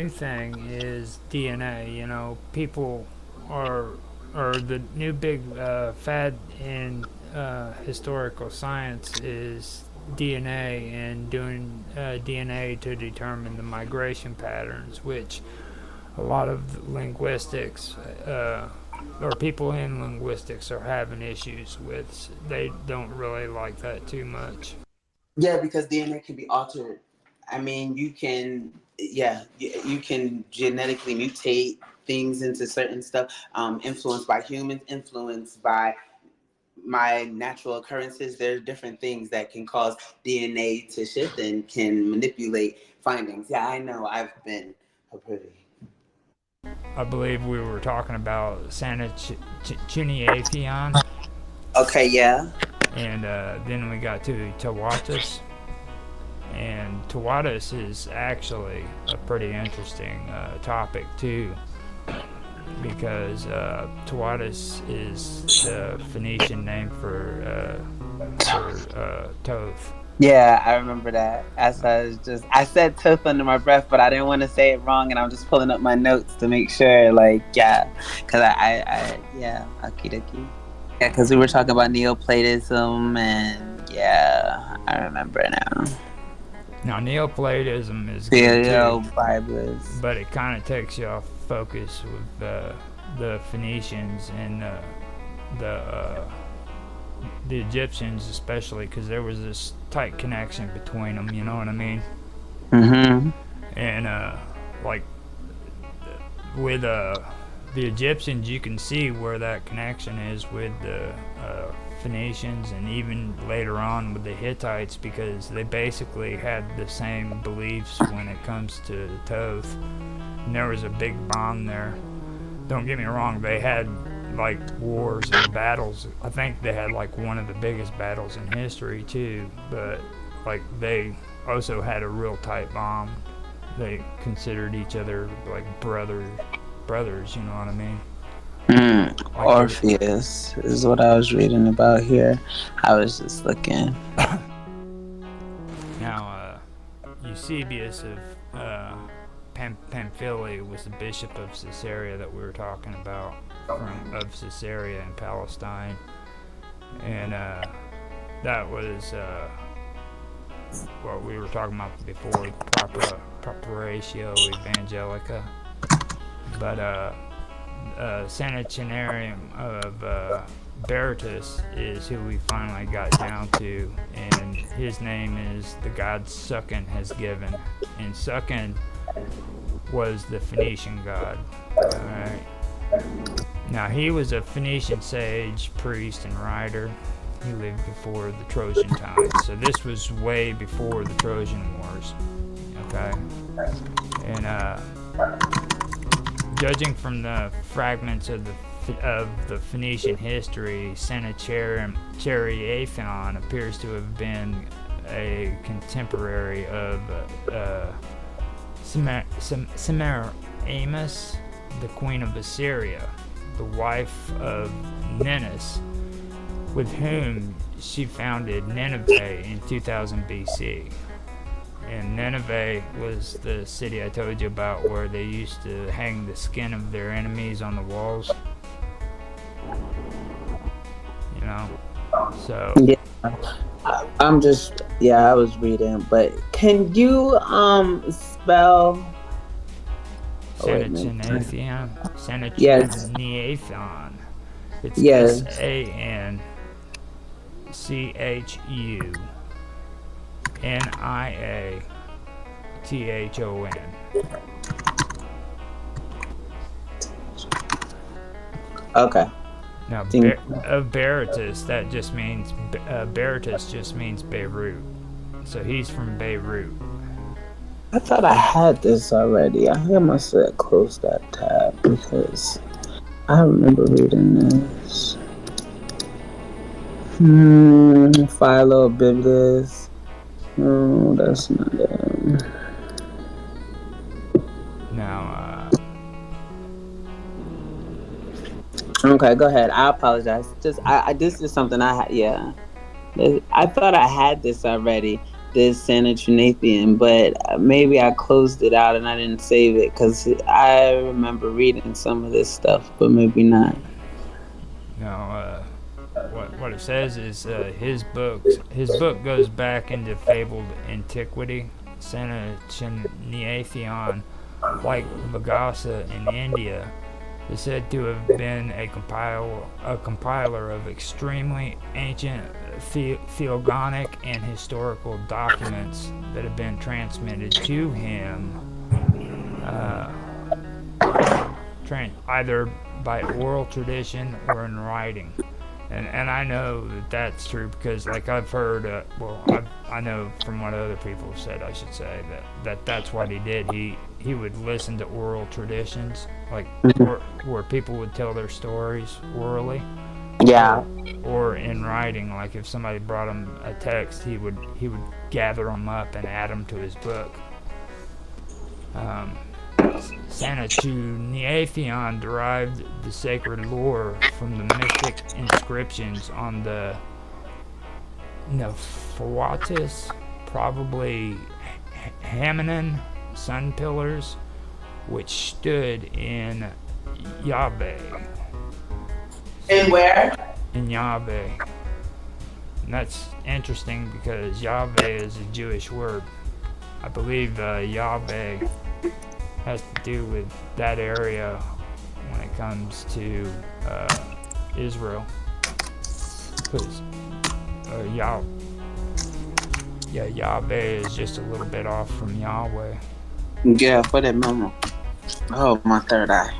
new thing is DNA. You know, people are, or the new big fad in historical science is DNA and doing DNA to determine the migration patterns, which a lot of linguistics or people in linguistics are having issues with. They don't really like that too much. Yeah, because DNA can be altered. I mean, you can genetically mutate things into certain stuff, influenced by humans, influenced by my natural occurrences. There are different things that can cause DNA to shift and can manipulate findings. Yeah, I know. I've been a pretty. I believe we were talking about Santa Chuniatheon, Okay, yeah. and then we got to Tawatus. And Tawatus is actually a pretty interesting topic too, because Tawatus is the Phoenician name for Toth. Yeah, I remember that. I said tooth under my breath, but I didn't want to say it wrong, and I'm just pulling up my notes to make sure, like, yeah, because yeah, okie dokie. Yeah, because we were talking about Neoplatism, and yeah, I remember now. Now, Neoplatism is good too, Bibles. but it kind of takes you off focus with the Phoenicians and the Egyptians, especially because there was this tight connection between them. You know what I mean? Mm-hmm. And like with the Egyptians, you can see where that connection is with the Phoenicians, and even later on with the Hittites, because they basically had the same beliefs when it comes to Thoth. And there was a big bond there. Don't get me wrong, they had like wars and battles. I think they had like one of the biggest battles in history too, but like they also had a real tight bond. They considered each other like brothers, you know what I mean? Like Orpheus is what I was reading about here. I was just looking. Now, Eusebius of Pamphylia was the bishop of Caesarea that we were talking about, of Caesarea in Palestine, and that was what we were talking about before, Preparatio Evangelica. But Sanitarium of Berytus is who we finally got down to, and his name is the god Sukken has given, and Sukken was the Phoenician god. Alright. Now, he was a Phoenician sage, priest, and writer. He lived before the Trojan times, so this was way before the Trojan Wars. Okay? And judging from the fragments of the Phoenician history, Sennacheribon appears to have been a contemporary of Semiramis, the queen of Assyria, the wife of Ninus, with whom she founded Nineveh in 2000 BC. And Nineveh was the city I told you about where they used to hang the skin of their enemies on the walls. You know? So. Yeah. I was reading, but can you spell Sanatinatheon? Yes. Sanatinatheon. It's Yes. SANCHUNIATHON. Okay. Now, Berytus, that just means Berytus just means Beirut. So he's from Beirut. I thought I had this already. I must have closed that tab because I remember reading this. Philo Biblis. No, that's not it. Now, okay, go ahead. I apologize. Just, this is something I had. Yeah, I thought I had this already, this Santa Trinithian, but maybe I closed it out and I didn't save it because I remember reading some of this stuff, but maybe not. No, what it says is his book goes back into fabled antiquity. Santa Chinathion, like Vagasa in India, is said to have been a compiler of extremely ancient theogonic and historical documents that have been transmitted to him uh, either by oral tradition or in writing. And I know that that's true because, like, I've heard, I know from what other people have said, I should say, that's what he did. He would listen to oral traditions, like, where people would tell their stories orally, Yeah. or in writing. Like, if somebody brought him a text, he would gather them up and add them to his book. Santa Chinathion derived the sacred lore from the mystic inscriptions on the Nephwatis, probably Hamanan sun pillars, which stood in Yahweh. In where? In Yahweh. And that's interesting because Yahweh is a Jewish word. I believe Yahweh has to do with that area when it comes to Israel. Because Yahweh is just a little bit off from Yahweh. Yeah, for that memo. Oh, my third eye.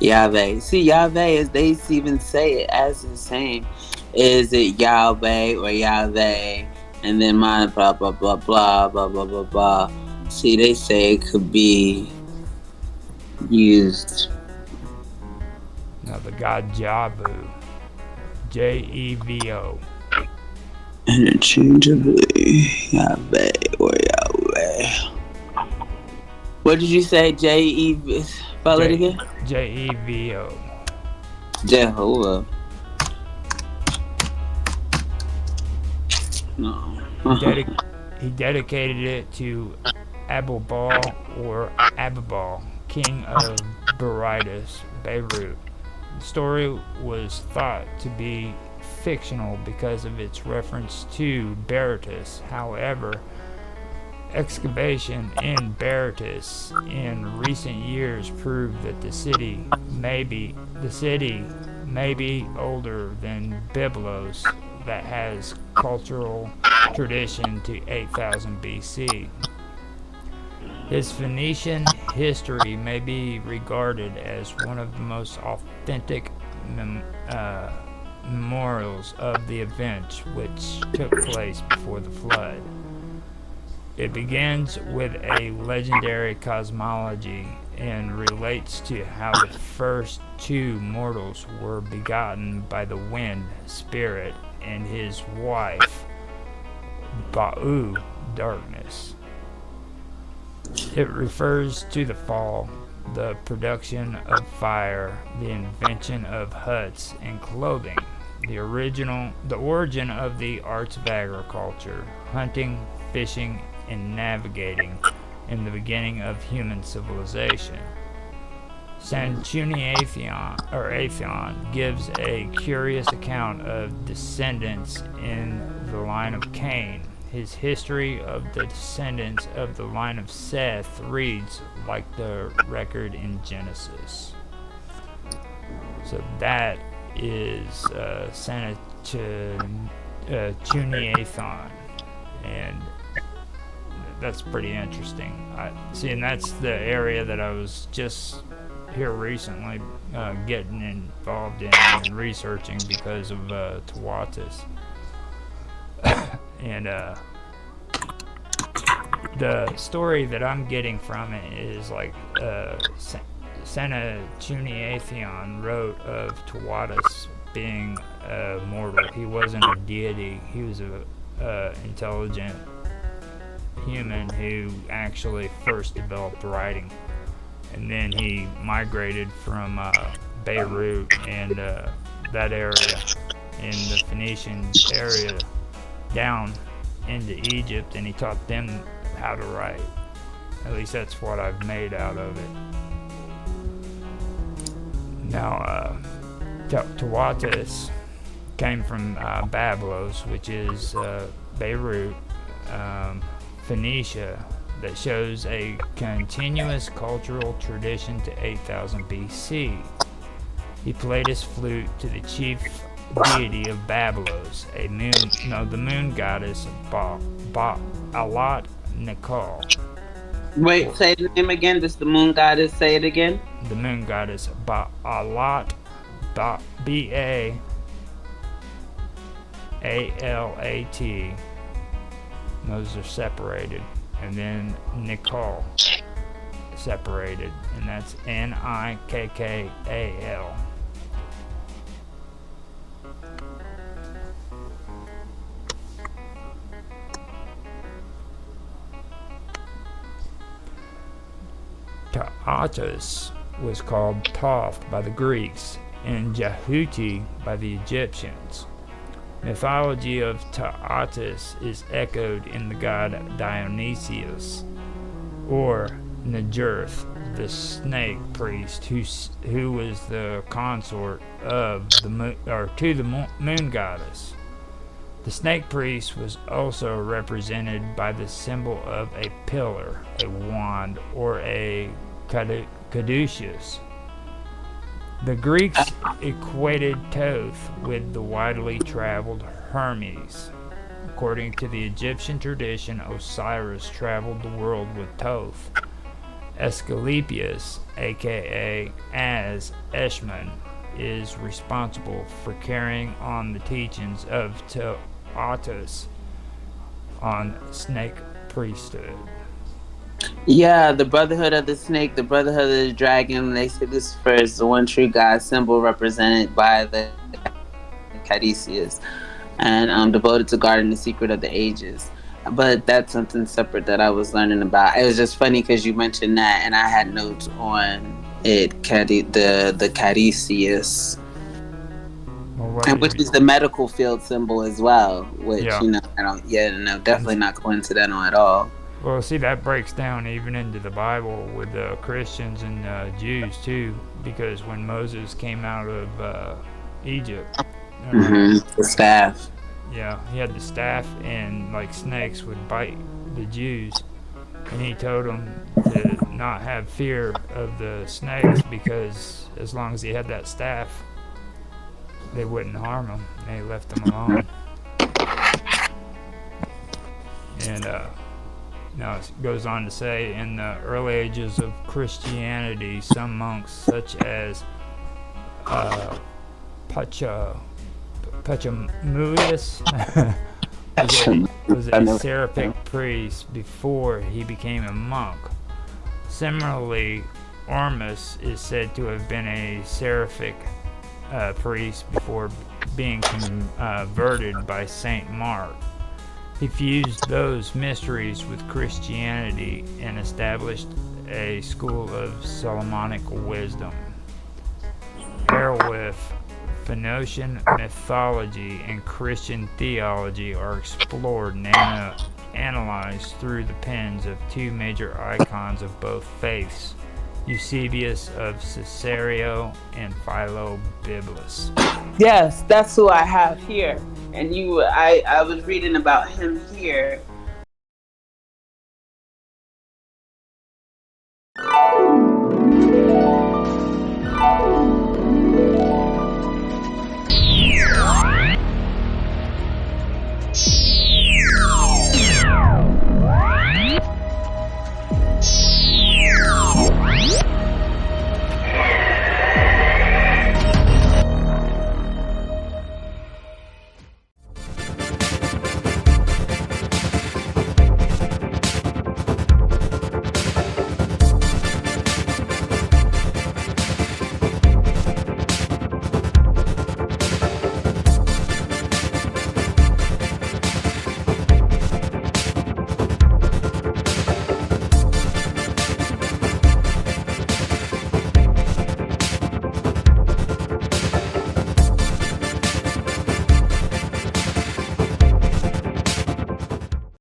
Yahweh. See, Yahweh, as they even say it as the same. Is it Yahweh or Yahweh? And then mine, blah, blah, blah, blah, blah, blah, blah, blah. See, they say it could be used. Now, the god Javu, Jevo. Interchangeably, Yahweh or Yahweh. What did you say? J-E-V? Spell it again? Jevo. Jehovah. No. He dedicated it to Abubal or Abubal, king of Berytus, Beirut. The story was thought to be fictional because of its reference to Berytus. However, excavation in Berytus in recent years proved that the city may be older than Byblos, that has cultural tradition to 8000 BC. His Phoenician history may be regarded as one of the most authentic memorials of the events which took place before the flood. It begins with a legendary cosmology and relates to how the first two mortals were begotten by the wind spirit and his wife, Ba'u, darkness. It refers to the fall, the production of fire, the invention of huts and clothing, the origin of the arts of agriculture, hunting, fishing, and navigating, and the beginning of human civilization. Atheon gives a curious account of descendants in the line of Cain. His history of the descendants of the line of Seth reads like the record in Genesis. So that is Santa Chinathion, and that's pretty interesting. And that's the area that I was just here recently getting involved in and researching because of Tawatis. And the story that I'm getting from it is like Santa Chinathion wrote of Tawatis being mortal. He wasn't a deity. He was a intelligent human who actually first developed writing, and then he migrated from Beirut and that area in the Phoenician area down into Egypt, and he taught them how to write. At least that's what I've made out of it. Now, Tawatis came from Bablos, which is Beirut, Phoenicia, that shows a continuous cultural tradition to 8000 BC. He played his flute to the chief deity of Bablos, the moon goddess Alat Nikol. Wait, say the name again. Does the moon goddess say it again? The moon goddess Alat, B-A-A-L-A-T. Those are separated. And then Nikol, separated, and that's Nikkal. Ta'atus was called Thoth by the Greeks and Jehuti by the Egyptians. Mythology of Ta'atus is echoed in the god Dionysius, or Negurth, the snake priest, who was the consort of the moon goddess. The snake priest was also represented by the symbol of a pillar, a wand, or a caduceus. The Greeks equated Thoth with the widely traveled Hermes. According to the Egyptian tradition, Osiris traveled the world with Thoth. Asclepius, aka Eshmun, is responsible for carrying on the teachings of Ta'atus on snake priesthood. Yeah, the Brotherhood of the Snake, the Brotherhood of the Dragon. They say Lucifer is the one true God, symbol represented by the Caduceus, and devoted to guarding the secret of the ages. But that's something separate that I was learning about. It was just funny because you mentioned that, and I had notes on it, the Caduceus, and which is the medical field symbol as well. Which definitely not coincidental at all. Well, see, that breaks down even into the Bible with the Christians and Jews too, because when Moses came out of Egypt, the staff. Yeah, he had the staff, and like snakes would bite the Jews, and he told them to not have fear of the snakes because as long as he had that staff, they wouldn't harm him. They left him alone. And now it goes on to say, in the early ages of Christianity, some monks, such as Pachamulius, was a seraphic priest before he became a monk. Similarly, Ormus is said to have been a seraphic priest before being converted by Saint Mark. He fused those mysteries with Christianity and established a school of Solomonic wisdom. Herewith, Phoenician mythology and Christian theology are explored and analyzed through the pens of two major icons of both faiths, Eusebius of Caesarea and Philobiblos. Yes, that's who I have here. And I was reading about him here,